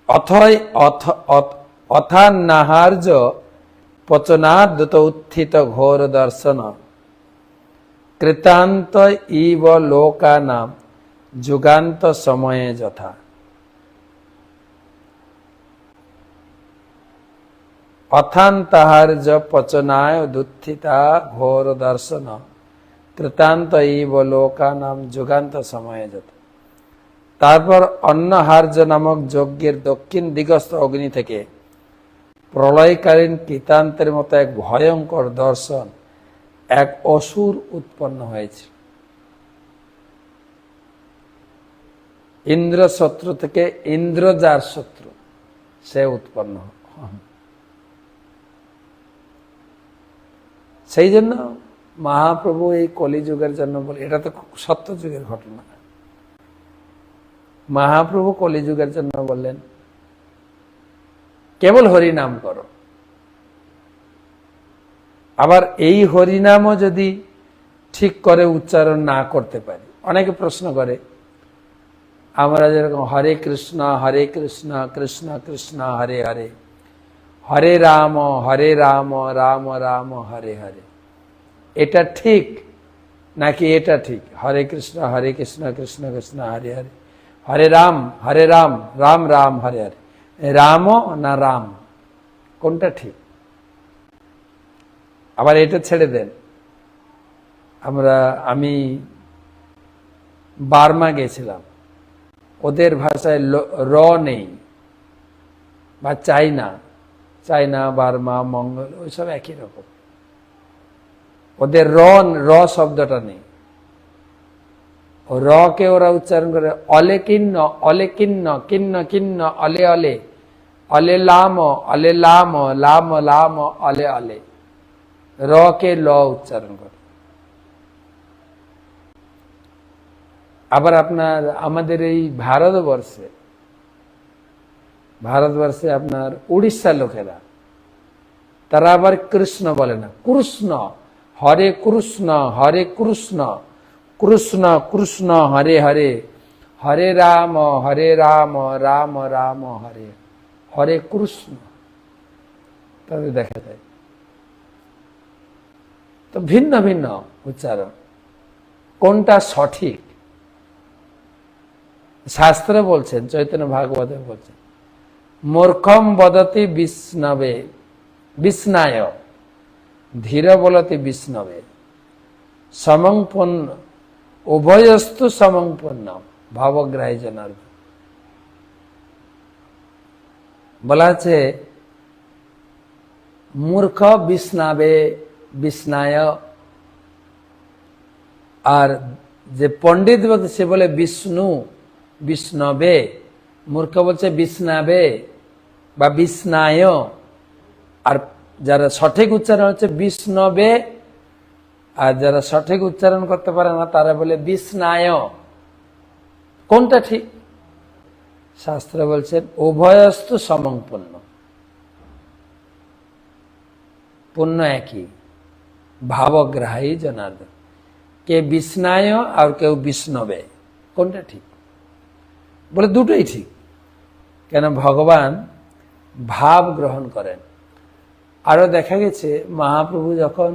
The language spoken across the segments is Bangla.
অথয় অথান্নাহার্য পচনাদ্যত উত্থিত ঘোর দর্শন কৃতান্ত ইব লোকানাম যুগান্ত সময়ে যথা। অথান্তাহার্য পচনায় দুত্থিতা ঘোর দর্শন কৃতান্ত ইব লোকানাম যুগান্ত সময়ে যথা। তারপর অন্নহার্য নামক যজ্ঞের দক্ষিণ দিগস্থ অগ্নি থেকে প্রলয়কালীন কৃতান্তের মতো এক ভয়ঙ্কর দর্শন, এক অসুর উৎপন্ন হয়েছে। ইন্দ্র শত্রু থেকে ইন্দ্র যার শত্রু, সে উৎপন্ন হন। সেই জন্য মহাপ্রভু এই কলিযুগের জন্য বলে, এটা তো সত্য যুগের ঘটনা। মহাপ্রভু কলিযুগের জন্য বললেন কেবল হরিনাম করো। আবার এই হরিনামও যদি ঠিক করে উচ্চারণ না করতে পারি, অনেকে প্রশ্ন করে, আমরা যেরকম হরে কৃষ্ণ কৃষ্ণ কৃষ্ণ হরে হরে, হরে রাম রাম রাম হরে হরে, এটা ঠিক নাকি এটা ঠিক? হরে কৃষ্ণ কৃষ্ণ কৃষ্ণ হরে হরে, হরে রাম রাম রাম হরে হরে, রাম না রাম, কোনটা ঠিক? আবার এটা ছেড়ে দেন। আমি বার্মা গেছিলাম, ওদের ভাষায় র নেই, বা চাইনা বার্মা মঙ্গল ওইসব একই রকম, ওদের র শব্দটা নেই। র কে ওরা উচ্চারণ করে অলে কিন্ন কিন্ন কিন্ন অলে অলে, অলে লাম লাম লাম অলে অলে, র কে ল উচ্চারণ করে। আবার আমাদের এই ভারতবর্ষে আপনার উড়িষ্যা লোকেরা, তারা আবার কৃষ্ণ বলে না, কৃষ্ণ, হরে কৃষ্ণ কৃষ্ণ কৃষ্ণ হরে হরে, হরে রাম রাম রাম হরে হরে কৃষ্ণ, তাদের দেখা যায়। তো ভিন্ন ভিন্ন উচ্চারণ, কোনটা সঠিক? শাস্ত্রে বলছেন, চৈতন্য ভাগবতে বলছেন, মূর্খম বদতি বিষ্ণায় ধীর বলতি বিষ্ণবে সমংপন্ন উভয়স্তু সমংপন্ন ভাবগ্রাহী জনার্দন। বলা আছে মূর্খ বিষ্ণায়, আর যে পণ্ডিত বলছে সে বলে বিষ্ণবে, মূর্খ বলছে বিষ্ণাবে বা বিষ্ণায়, আর যারা সঠিক উচ্চারণ হচ্ছে বিষ্ণবে, আর যারা সঠিক উচ্চারণ করতে পারে না তারা বলে বিষ্ণায়। কোনটা ঠিক? শাস্ত্র বলছেন উভয়স্তু সমংপন্ন, পুণ্য একই, ভাবগ্রাহী জনার্দন। কে বিষ্ণায় আর কেউ বিষ্ণবে, কোনটা ঠিক? বলে দুটোই ঠিক। কেন? ভগবান ভাব গ্রহণ করেন। আরো দেখা গেছে মহাপ্রভু যখন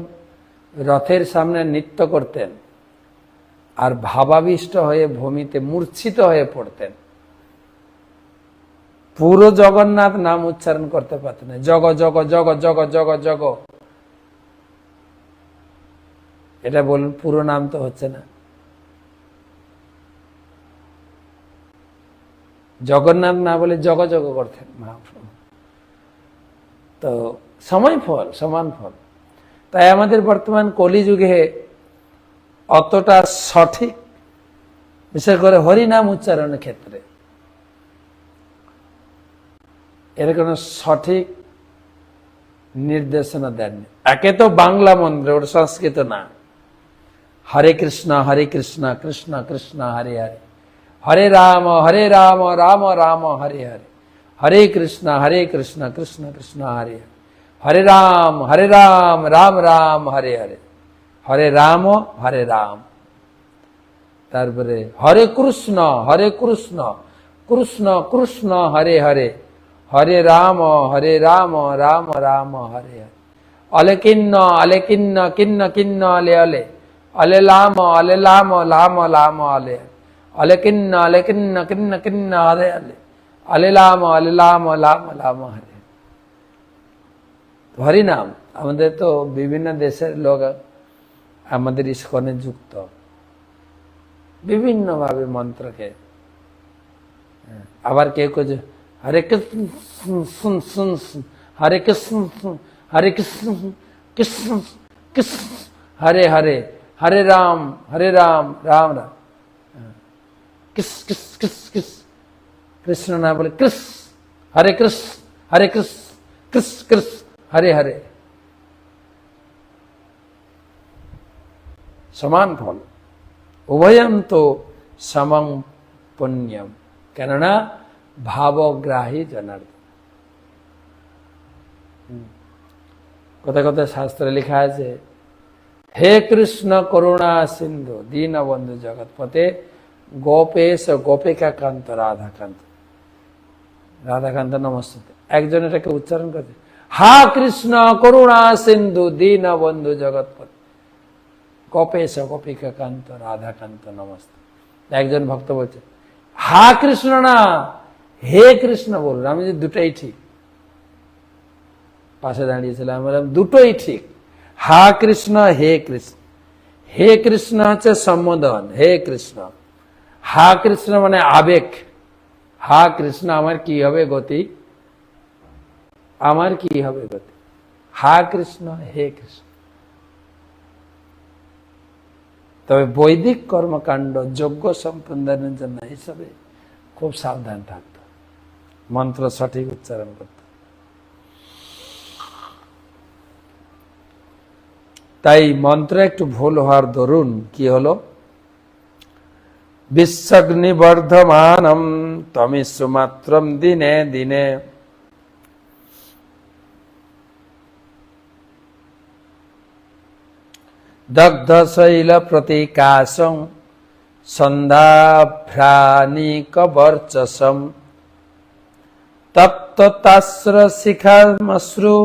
রথের সামনে নৃত্য করতেন আর ভাবাবিষ্ট হয়ে ভূমিতে মূর্ছিত হয়ে পড়তেন, পুরো জগন্নাথ নাম উচ্চারণ করতে পারতেন না। Jug jug jug jug jug jug, এটা বলুন, পুরো নাম তো হচ্ছে না। জগন্নাথ না বলে জগ জগ করতেন মহাপ্রভু। তো সমান ফল। তাই আমাদের বর্তমান কলিযুগে অতটা সঠিক, বিশেষ করে হরিনাম উচ্চারণের ক্ষেত্রে এর কোন সঠিক নির্দেশনা দেননি। একে তো বাংলা মন্ত্র, ওটা সংস্কৃত না। হরে কৃষ্ণ কৃষ্ণ কৃষ্ণ হরে হরে, হরে রাম রাম রাম হরে হরে, হরে কৃষ্ণ কৃষ্ণ কৃষ্ণ হরে হরে, হরে রাম রাম রাম হরে হরে, হরে রাম। তারপরে হরে কৃষ্ণ কৃষ্ণ কৃষ্ণ হরে হরে, হরে রাম রাম রাম হরে হরে। অলে কিন্ন কিন্ন কিন্ন অলে অলে, অলে লাম লাম লাম অলে, অলে কিন্ন কিন্ন কিন্ন হরে অলে, অলে লাম লাম হরে। হরিনাম আমাদের তো বিভিন্ন দেশের লোক আমাদের ইস্কনে যুক্ত, বিভিন্ন ভাবে মন্ত্রকে, আবার কেউ কেউ হরে কৃষ্ণ হরে কৃষ্ণ হরে কৃষ্ণ কৃষ্ণ কৃষ্ণ হরে হরে, হরে রাম রাম রাম কৃষ্ণ কৃষ্ণ কৃষ্ণ কৃষ্ণ, কৃষ্ণ না বলে কৃষ্ণ, হরে কৃষ্ণ হরে কৃষ্ণ কৃষ্ণ কৃষ্ণ হরে হরে, সমান ফল। উভয়ম তো সমং পুণ্যম, কেননা ভাবগ্রাহী জনার্দন। কোথায় কোথায় শাস্ত্রে লেখা আছে, হে কৃষ্ণ করুণা সিন্ধু দীনবন্ধু জগৎপতে গোপেশ গোপিকা কান্ত রাধাকান্ত, রাধাকান্ত নমস্তে। একজন এটাকে উচ্চারণ করছে, হা কৃষ্ণ করুণা সিন্ধু দীনবন্ধু জগৎপতে গোপেশ গোপিকা কান্ত রাধাকান্ত নমস্তে। একজন ভক্ত বলছে, হা কৃষ্ণ না হে কৃষ্ণ বলুন। আমি যে দুটাই ঠিক, পাশে দাঁড়িয়েছিলাম, দুটোই ঠিক, হা কৃষ্ণ হে কৃষ্ণ। হে কৃষ্ণ হচ্ছে সম্বোধন, হে কৃষ্ণ। হা কৃষ্ণ মানে আবেগ, হা কৃষ্ণ আমার কি হবে গতি, আমার কি হবে গতি। হা কৃষ্ণ হে কৃষ্ণ। তবে বৈদিক কর্মকাণ্ড যজ্ঞ সম্পাদনের জন্য হিসাবে খুব সাবধান থাকত, মন্ত্র সঠিক উচ্চারণ করত। তাই মন্ত্র একটু ভুল হওয়ার দরুন কি হলো, বিশ্বগ্নি বর্ধমানম তমিসু মাত্রম দিনে দিনে, দগ্ধ শৈল প্রতিকাশং সন্ধ্যাভ্রানিক বর্চসম, তপ্ত তাস্র শিখামশ্রু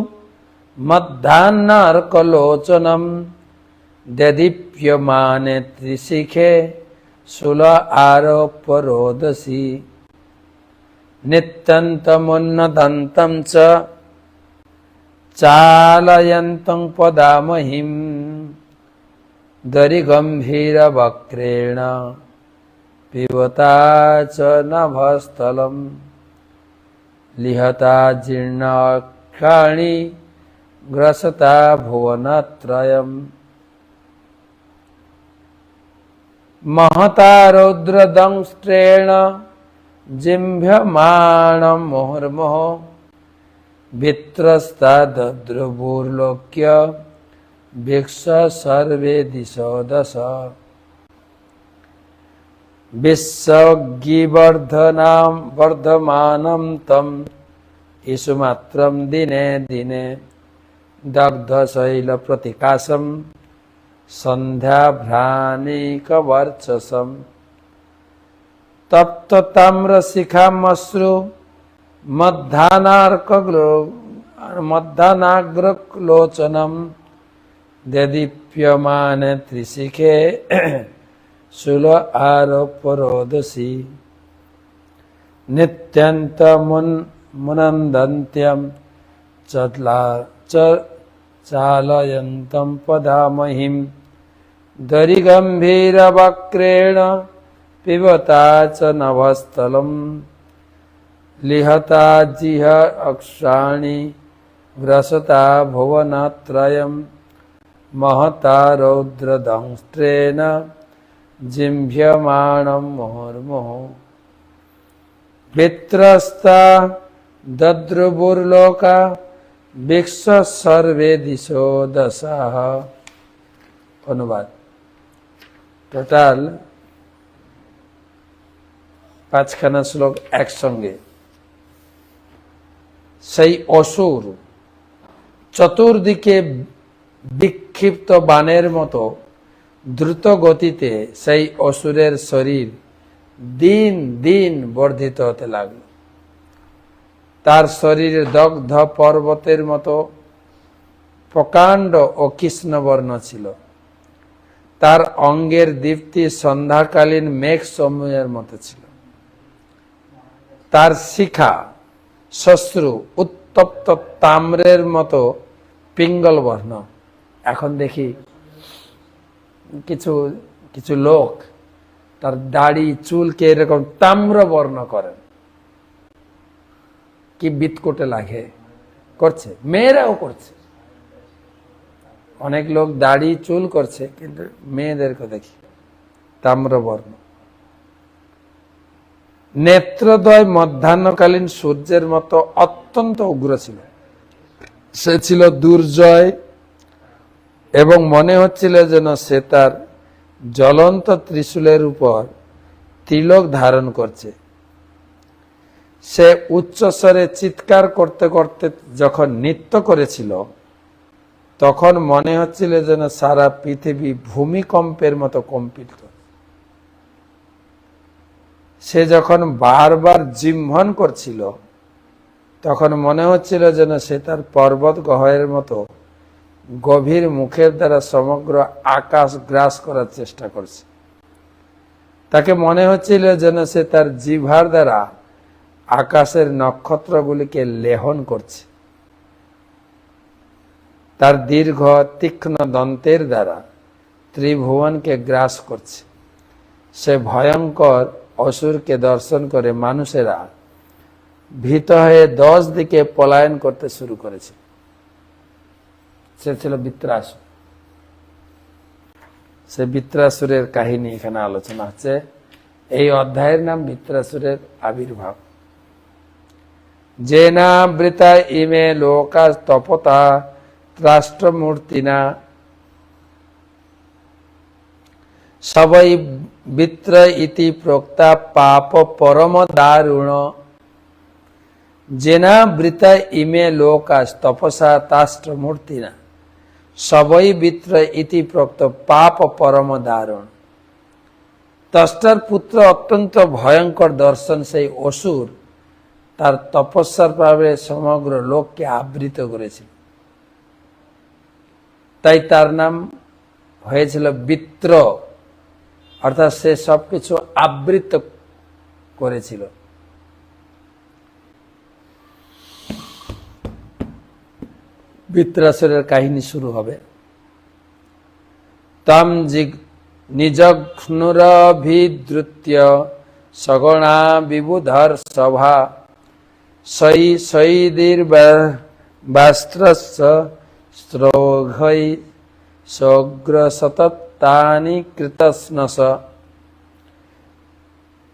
মধ্যাহ্নার্কলোচনম, দদীপ্যমানে ত্রিশিখে শূল আরোপরোদসি, নিত্যন্তমুন্নদন্तं চ চালয়ন্तं পদামহিম, দরিগম্ভীর বক্রেণ পিবতা চ নভস্থলম, লিহতা জীর্ণাক্ষাণি গ্রসতা ভুবনত্রয়ম, মহতা রৌদ্রদংষ্ট্রেণ জিহ্যমাণম মুহুর্মুহ, বিত্রস্তাদ্রুর্লোক্য ভিক্ষ সর্বে দিশো দশ, বিশ্বজ্ঞিবর্ধমানম তম ইসুমাত্রম দিনে দিনে, দগ্ধ শৈল প্রতিকাশম সন্ধ্যাভ্রানিকবর্চসম, তপ্ত তাম্র শিখামশ্রু মধ্যাহ্নাগ্রলোচনম, দদীপ্যমানে ত্রিশিখে শূল আরোপরোদসি, নিত্যন্তমুনন্দন্ত্যম চালয়ন্तं পদামহিম, দরিগম্ভীরবক্রেণ পিবতা চ নভস্থলম, লিহতা জিহ অক্ষাণি গ্রসতা ভুবনত্রয়ম, মহতা রৌদ্রদংষ্ট্রেণ জিহ্যমাণম মুহুর্মুহু, বিত্রস্তা দদ্রুর্লোকা ভিক্ষ সর্বে দিশো দশাঃ। অনুবাদ, টোটাল 5খানা শ্লোক একসঙ্গে। সেই অসুর চতুর্দিকে বিক্ষিপ্ত বাণের মতো দ্রুত গতিতে সেই অসুরের শরীর দিন দিন বর্ধিত হতে লাগল। তার শরীরে দগ্ধ পর্বতের মতো প্রকাণ্ড ও কৃষ্ণবর্ণ ছিল। তার অঙ্গের দীপ্তি সন্ধ্যাকালীন মেঘ সমূহের মতো ছিল। তার শিখা শ্বশ্রু উত্তপ্ত তাম্রের মতো পিঙ্গল বর্ণ। এখন দেখি কিছু কিছু লোক তার দাড়ি চুলকে এরকম তাম্র বর্ণ করেন, কি বিতকোটে লাগে, করছে, মেয়েরাও করছে। অনেক লোক দাড়ি চুল করছে, কিন্তু মেয়েদেরকে দেখি তাম্রবর্ণ। নেত্রদ্বয় মধ্যাহ্নকালীন সূর্যের মতো অত্যন্ত উগ্র ছিল। সে ছিল দুর্জয় এবং মনে হচ্ছিল যেন সে তার জ্বলন্ত ত্রিশূলের উপর তিলক ধারণ করছে। সে উচ্চস্বরে চিৎকার করতে করতে যখন নৃত্য করেছিল, তখন মনে হচ্ছিল যেন সারা পৃথিবী ভূমিকম্পের মতো কম্পিত। সে যখন বারবার জিহ্বন করছিল, তখন মনে হচ্ছিল যেন সে তার পর্বত গহ্বরের মতো গভীর মুখের দ্বারা সমগ্র আকাশ গ্রাস করার চেষ্টা করছে। তাকে মনে হচ্ছিল যেন সে তার জিহ্বার দ্বারা আকাশের নক্ষত্রগুলিকে লেহন করছে। তার দীর্ঘ তীক্ষ্ণ দন্তের দ্বারা ত্রিভুবনকে গ্রাস করছে। সে ভয়ঙ্কর অসুরকে দর্শন করে মানুষেরা ভীত হয়ে 10 দিকে পলায়ন করতে শুরু করেছে। সে ছিল বৃত্রাসুর। সে বৃত্রাসুরের কাহিনী এখানে আলোচনা হচ্ছে। এই অধ্যায়ের নাম বৃত্রাসুরের আবির্ভাব। যেনাবৃতা ইমে লোকা তপতা ত্রাষ্ট্রমূর্তিনা সবৈ বৃত্র ইতি প্রোক্তা পাপ পরম দারুণ। যেনাবৃতা ইমে লোকা তপসা ত্রাষ্ট্রমূর্তিনা সবৈ বৃত্র ইতি প্রোক্ত পাপ পরম দারুণ। ত্বষ্টার পুত্র অত্যন্ত ভয়ঙ্কর দর্শন সেই অসুর তার তপস্যার প্রভাবে সমগ্র লোককে আবৃত করেছিল। তাই তার নাম হয়েছিল বৃত্র, অর্থাৎ সে সবকিছু আবৃত করেছিল। বৃত্রাসুরের কাহিনী শুরু হবে। তম নিজঘ্নুরভিদ্রুত্য সগণা বিবুধর সভা সৈ সৈদীর্বাস্ত্রস্য স্রোঘৈ সগ্রসতত্তানি কৃতস্নস।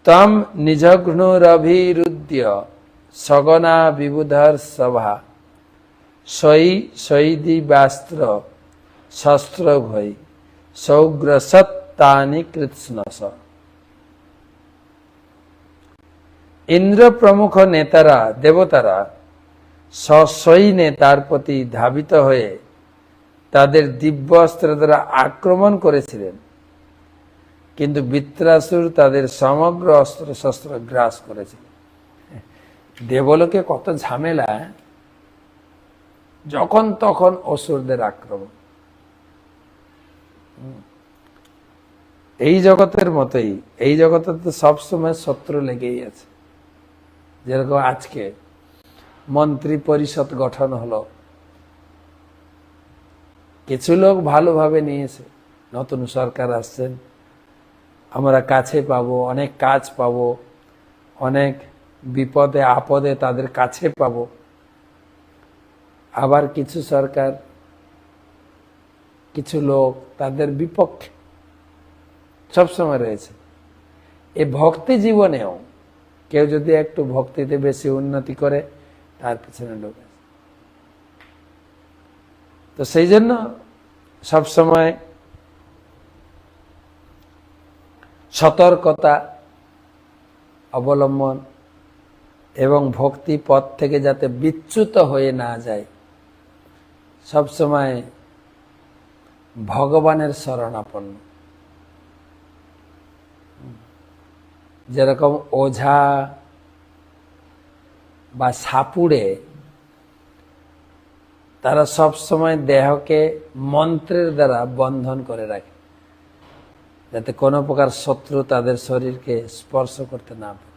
তম নিজঘ্নুরভিরুদ্য সগণা বিবুধর সভা সৈ সৈদীবাস্ত্র শস্ত্রঘৈ সৌগ্রসত্তানি কৃতস্নস। ইন্দ্র প্রমুখ নেতারা দেবতারা সসৈন্যে তার প্রতি ধাবিত হয়ে তাদের দিব্য অস্ত্র দ্বারা আক্রমণ করেছিলেন, কিন্তু বৃত্রাসুর তাদের সমগ্র অস্ত্র শস্ত্র গ্রাস করেছিল। দেবলোকে কত ঝামেলা, যখন তখন অসুরদের আক্রমণ। এই জগতের মতোই এই জগতে তো সবসময় শত্রু লেগেই আছে। যেরকম আজকে মন্ত্রী পরিষদ গঠন হলো, কিছু লোক ভালোভাবে নিয়েছে, নতুন সরকার আসছেন, আমরা কাছে পাবো, অনেক কাজ পাবো, অনেক বিপদে আপদে তাদের কাছে পাবো। আবার কিছু সরকার, কিছু লোক তাদের বিপক্ষে সবসময় রয়েছে। এই ভক্তি জীবনেও কেউ যদি একটু ভক্তিতে বেশি উন্নতি করে, তার পিছনে লোক আছে। তো সেই জন্য সবসময় সতর্কতা অবলম্বন এবং ভক্তি পথ থেকে যাতে বিচ্যুত হয়ে না যায়, সবসময় ভগবানের শরণাপন্ন। যেরকম ওঝা বা সাপুড়ে তারা সব সময় দেহকে মন্ত্রের দ্বারা বন্ধন করে রাখে, যাতে কোনো প্রকার শত্রু তাদের শরীরকে স্পর্শ করতে না পারে।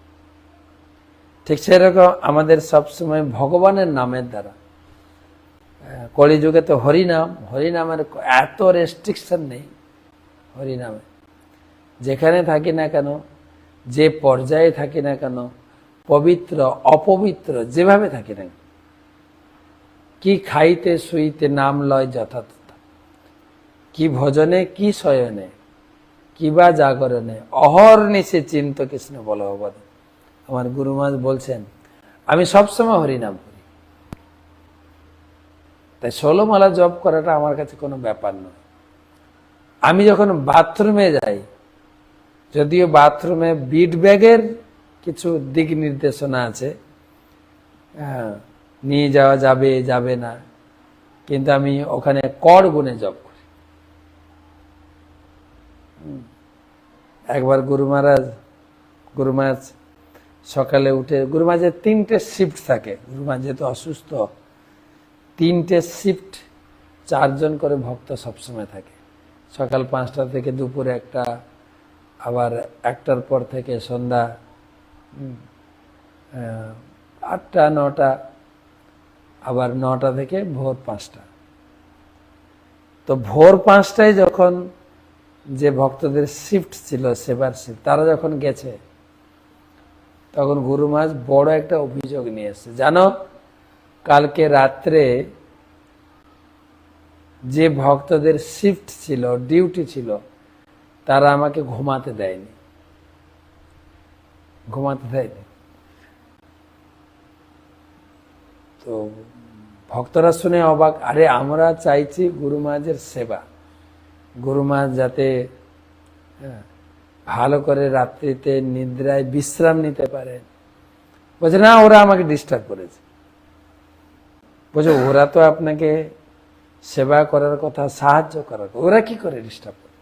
ঠিক সেরকম আমাদের সবসময় ভগবানের নামের দ্বারা, কলিযুগে তো হরিনাম, হরিনামের এত রেস্ট্রিকশন নেই। হরিনামে যেখানে থাকি না কেন, যে পর্যায়ে থাকি না কেন, পবিত্র অপবিত্র যেভাবে থাকি না, কি খাইতে শুইতে নাম লয় যথাযথ, কি ভজনে কি শয়নে কি বা জাগরণে অহর্নিশে চিন্ত কৃষ্ণ বলভবদ। আমার গুরু মহারাজ বলছেন আমি সবসময় হরিনাম করি। তাই 16 মালা জপ করাটা আমার কাছে কোনো ব্যাপার নয়। আমি যখন বাথরুমে যাই, যদিও বাথরুমে বিট ব্যাগের কিছু দিক নির্দেশনা আছে, নিয়ে যাওয়া যাবে যাবে না, কিন্তু আমি ওখানে কর গুণে জপ করি। একবার গুরু মহারাজ সকালে উঠে, গুরু মহারাজের 3টে শিফট থাকে, গুরু মহারাজ যেহেতু অসুস্থ, 3টে শিফট, 4 জন করে ভক্ত সবসময় থাকে। সকাল 5টা থেকে দুপুরে 1টা, আবার 1টার পর থেকে সন্ধ্যা 8টা 9টা, আবার 9টা থেকে ভোর 5টা। তো ভোর 5টায় যখন যে ভক্তদের শিফট ছিল, সেবার শিফট, তারা যখন গেছে, তখন গুরু মহারাজ বড় একটা অভিযোগ নিয়ে এসেছে। জানো, কালকে রাত্রে যে ভক্তদের শিফট ছিল, ডিউটি ছিল, তারা আমাকে ঘুমাতে দেয়নি। তো ভক্তরা শুনে অবাক। আরে আমরা চাইছি গুরু মহারাজের সেবা, গুরু মহারাজ যাতে ভালো করে রাত্রিতে নিদ্রায় বিশ্রাম নিতে পারে। বলছে না, ওরা আমাকে ডিস্টার্ব করেছে। বলছে ওরা তো আপনাকে সেবা করার কথা, সাহায্য করার কথা, ওরা কি করে ডিস্টার্ব করে?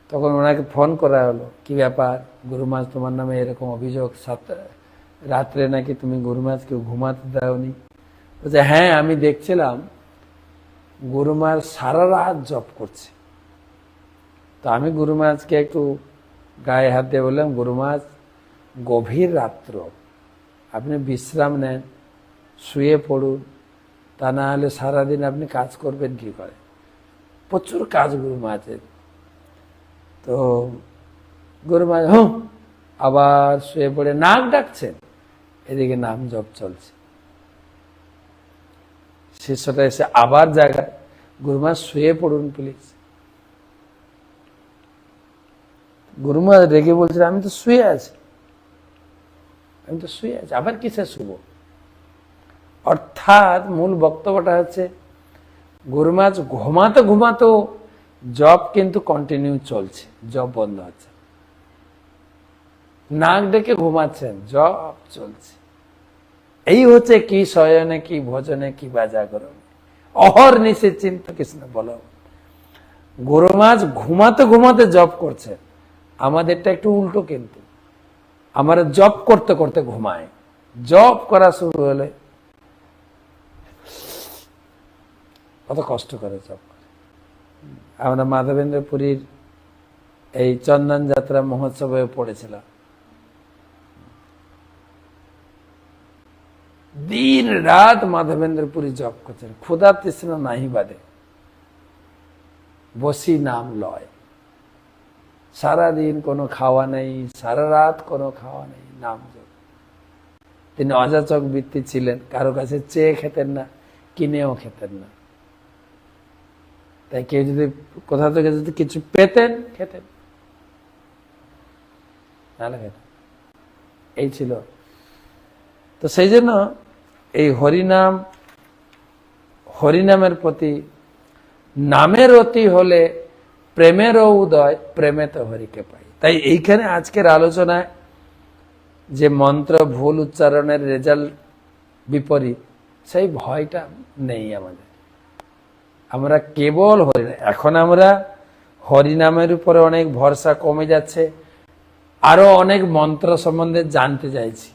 তখন ওনাকে ফোন করা হলো, কি ব্যাপার গুরু মহারাজ তোমার নামে এরকম অভিযোগ, রাত্রে নাকি তুমি গুরু মহারাজকে ঘুমাতে দাওনি। বলছে হ্যাঁ, আমি দেখছিলাম গুরু মহারাজ সারা রাত জপ করছে। তো আমি গুরু মহারাজকে একটু গায়ে হাত দিয়ে বললাম, গুরু মহারাজ গভীর রাত্র, আপনি বিশ্রাম নেন, শুয়ে পড়ুন, তা না হলে সারাদিন আপনি কাজ করবেন কি করে? প্রচুর কাজ গুরু মহারাজের। তো গুরু মহারাজ আবার শুয়ে পড়ে নাক ডাকছেন, এদিকে নাম জপ চলছে। শিষ্যটা এসে আবার জায়গায়, গুরু মহারাজ শুয়ে পড়ুন প্লিজ। গুরু মহারাজ রেগে বলছে আমি তো শুয়ে আছি, আবার কিসে শুভ? অর্থাৎ মূল বক্তব্যটা হচ্ছে, গুরু মহারাজ ঘুমাতো জব কিন্তু কন্টিনিউ চলছে, জব বন্ধ হচ্ছে, নাক ডেকে ঘুমাচ্ছেন, জব চলছে। এই হচ্ছে কি শয়নে কি ভজনে কি বা জাগরণে অহর্নিশে চিন্ত কৃষ্ণ বলো। গুরু মহারাজ ঘুমাতে জব করছে, আমাদেরটা একটু উল্টো। কিন্তু আমরা জব করতে করতে ঘুমায়, জব করা শুরু হলে কত কষ্ট করে জব করে। আমরা মাধবেন্দ্র পুরীর এই চন্দন যাত্রা মহোৎসবে পড়েছিলাম, দিন রাত মাধবেন্দ্র পুরী জপ করছেন, ক্ষুধা তৃষ্ণা নাহি বাদে, বসি নাম লয়। সারাদিন কোনো খাওয়া নেই, সারা রাত কোনো খাওয়া নেই, নাম জপ। তিনি অযাচক বৃত্তি ছিলেন, কারো কাছে চেয়ে খেতেন না, কিনেও খেতেন না। তাই কেউ যদি কোথা থেকে যদি কিছু পেতেন, খেতেন, নাহলে খেতেন। এই ছিল। তো সেই জন্য এই হরিনামের প্রতি, নামের অতি হলে প্রেমেরও উদয়, প্রেমে তো হরিকে পাই। তাই এইখানে আজকের আলোচনায় যে মন্ত্র ভুল উচ্চারণের রেজাল্ট বিপরীত, সেই ভয়টা নেই আমাদের। আমরা কেবল হরিনাম, এখন আমরা হরিনামের উপরে অনেক ভরসা কমে যাচ্ছে, আরো অনেক মন্ত্র সম্বন্ধে জানতে চাইছি।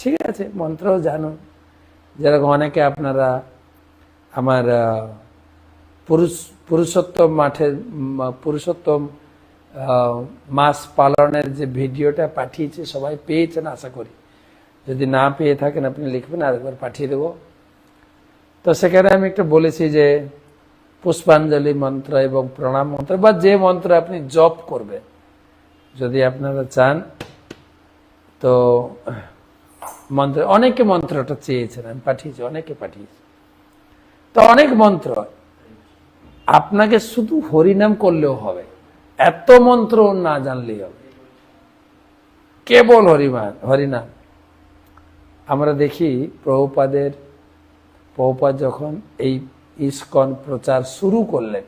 ঠিক আছে, মন্ত্রও জানুন। যেরকম অনেকে আপনারা আমার পুরুষোত্তম মাস পালনের যে ভিডিওটা পাঠিয়েছে সবাই পেয়েছেন আশা করি। যদি না পেয়ে থাকেন আপনি লিখবেন, আরেকবার পাঠিয়ে দেব। তো সেখানে আমি একটু বলেছি যে পুষ্পাঞ্জলি মন্ত্র এবং প্রণাম মন্ত্র বা যে মন্ত্র আপনি জপ করবেন, যদি আপনারা চান তো মন্ত্র, অনেকে মন্ত্রটা চেয়েছেন, আমি পাঠিয়েছি, অনেকে পাঠিয়েছি। তো অনেক মন্ত্র, আপনাকে শুধু হরিনাম করলেও হবে, এত মন্ত্র না জানলেই হবে, কেবল হরিনাম। আমরা দেখি প্রভুপাদ যখন এই ইস্কন প্রচার শুরু করলেন,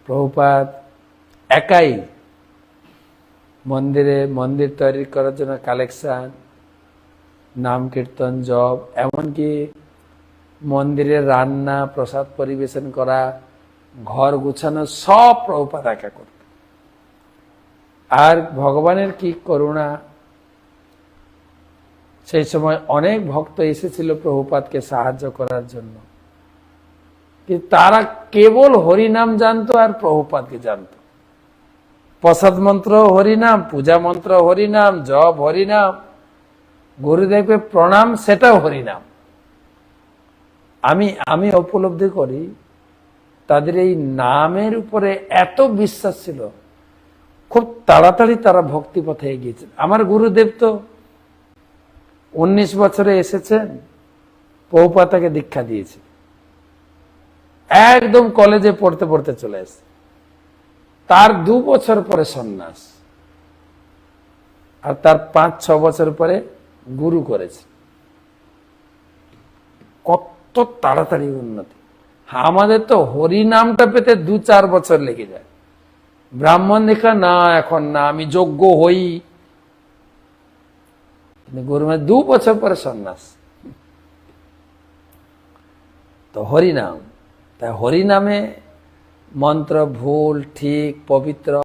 প্রভুপাদ একাই মন্দির তৈরি করার জন্য কালেকশন, নাম কীর্তন, জপ, এমনকি মন্দিরের রান্না, প্রসাদ পরিবেশন করা, ঘর গুছানো, সব প্রভুপাদ একা করত। আর ভগবানের কি করুণা, সেই সময় অনেক ভক্ত এসেছিল প্রভুপাদকে সাহায্য করার জন্য, কিন্তু তারা কেবল হরিনাম জানতো আর প্রভুপাদকে জানতো। প্রসাদ মন্ত্র হরিনাম, পূজা মন্ত্র হরিনাম, জপ হরিনাম, গুরুদেবকে প্রণাম সেটাও হরিনাম। আমি উপলব্ধি করি তাদের এই নামের উপরে এত বিশ্বাস ছিল, খুব তাড়াতাড়ি তারা ভক্তি পথে এগিয়েছেন। আমার গুরুদেব তো 19 বছরে এসেছেন, প্রভুপাদ তাকে দীক্ষা দিয়েছে, একদম কলেজে পড়তে পড়তে চলে এসে, তার 2 বছর পরে সন্ন্যাস, আর তার 5-6 বছর পরে গুরু করেছে। কত তাড়াতাড়ি উন্নতি! আমাদের তো হরিনামটা পেতে 2-4 বছর লেগে যায়। ব্রাহ্মণ দেখা না, এখন না, আমি যোগ্য হই, গুরু 2 বছর পরে সন্ন্যাস। তো হরিনাম, তাই হরিনামে মন্ত্র ভুল ঠিক পবিত্র